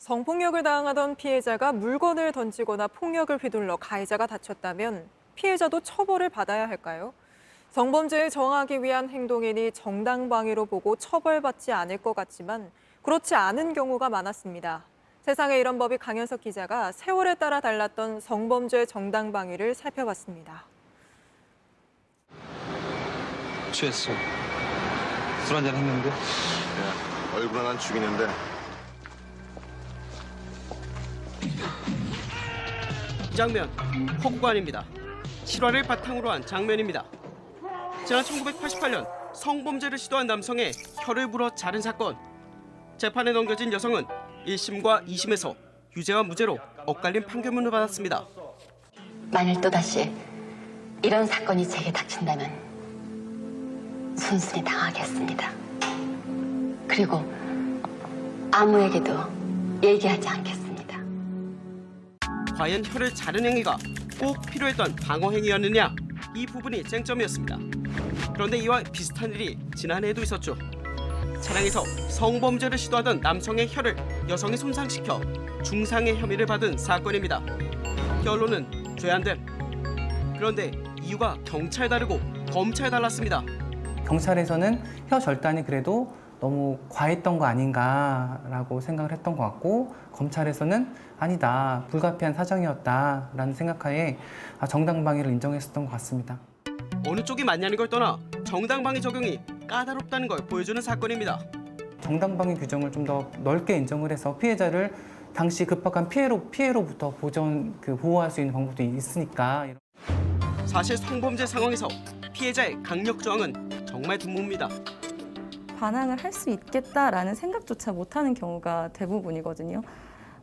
성폭력을 당하던 피해자가 물건을 던지거나 폭력을 휘둘러 가해자가 다쳤다면 피해자도 처벌을 받아야 할까요? 성범죄에 저항하기 위한 행동이니 정당방위로 보고 처벌받지 않을 것 같지만 그렇지 않은 경우가 많았습니다. 세상에 이런 법이 강현석 기자가 세월에 따라 달랐던 성범죄 정당방위를 살펴봤습니다. 취했어. 술 한잔 했는데? 야, 얼굴 하나 죽이는데. 이 장면, 허구가 아닙니다. 실화를 바탕으로 한 장면입니다. 지난 1988년 성범죄를 시도한 남성의 혀를 물어 자른 사건. 재판에 넘겨진 여성은 1심과 2심에서 유죄와 무죄로 엇갈린 판결문을 받았습니다. 만일 또다시 이런 사건이 제게 닥친다면 순순히 당하겠습니다. 그리고 아무에게도 얘기하지 않겠습니다. 과연 혀를 자른 행위가 꼭 필요했던 방어 행위였느냐? 이 부분이 쟁점이었습니다. 그런데 이와 비슷한 일이 지난해에도 있었죠. 차량에서 성범죄를 시도하던 남성의 혀를 여성이 손상시켜 중상의 혐의를 받은 사건입니다. 결론은 죄안됨. 그런데 이유가 경찰 다르고 검찰 달랐습니다. 경찰에서는 혀 절단이 그래도 너무 과했던 거 아닌가라고 생각을 했던 것 같고, 검찰에서는 아니다, 불가피한 사정이었다라는 생각하에 정당방위를 인정했었던 것 같습니다. 어느 쪽이 맞냐는 걸 떠나 정당방위 적용이 까다롭다는 걸 보여주는 사건입니다. 정당방위 규정을 좀 더 넓게 인정을 해서 피해자를 당시 급박한 피해로부터 보호할 수 있는 방법도 있으니까. 사실 성범죄 상황에서 피해자의 강력 저항은 정말 드뭅니다. 반항을 할 수 있겠다라는 생각조차 못하는 경우가 대부분이거든요.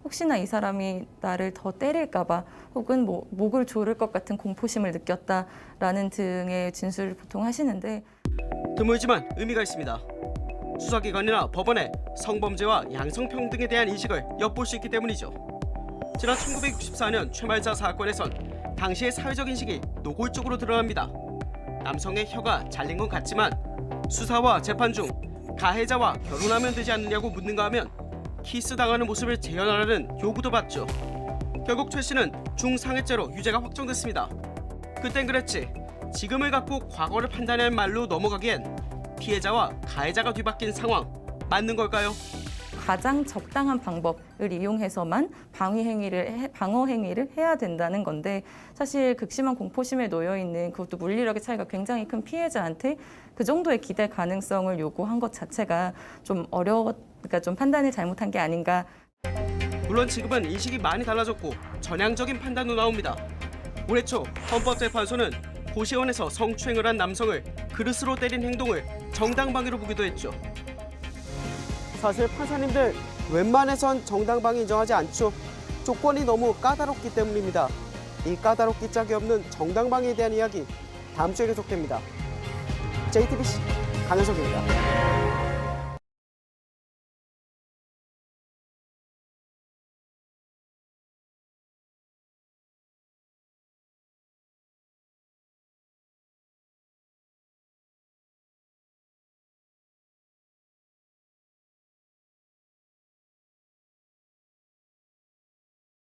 혹시나 이 사람이 나를 더 때릴까 봐, 혹은 목을 조를 것 같은 공포심을 느꼈다라는 등의 진술을 보통 하시는데, 드물지만 의미가 있습니다. 수사기관이나 법원에 성범죄와 양성평등에 대한 인식을 엿볼 수 있기 때문이죠. 지난 1964년 최말자 사건에선 당시의 사회적 인식이 노골적으로 드러납니다. 남성의 혀가 잘린 건 같지만 수사와 재판 중 가해자와 결혼하면 되지 않느냐고 묻는가 하면 키스당하는 모습을 재현하라는 요구도 받죠. 결국 최 씨는 중상해죄로 유죄가 확정됐습니다. 그땐 그랬지, 지금을 갖고 과거를 판단할 말로 넘어가기엔 피해자와 가해자가 뒤바뀐 상황, 맞는 걸까요? 가장 적당한 방법을 이용해서만 방어 행위를 해야 된다는 건데, 사실 극심한 공포심에 놓여 있는, 그것도 물리력의 차이가 굉장히 큰 피해자한테 그 정도의 기대 가능성을 요구한 것 자체가 좀 그러니까 좀 판단을 잘못한 게 아닌가. 물론 지금은 인식이 많이 달라졌고 전향적인 판단도 나옵니다. 올해 초 헌법재판소는 고시원에서 성추행을 한 남성을 그릇으로 때린 행동을 정당방위로 보기도 했죠. 사실 판사님들 웬만해선 정당방위 인정하지 않죠. 조건이 너무 까다롭기 때문입니다. 이 까다롭기 짝이 없는 정당방위에 대한 이야기 다음 주에 계속됩니다. JTBC 강현석입니다.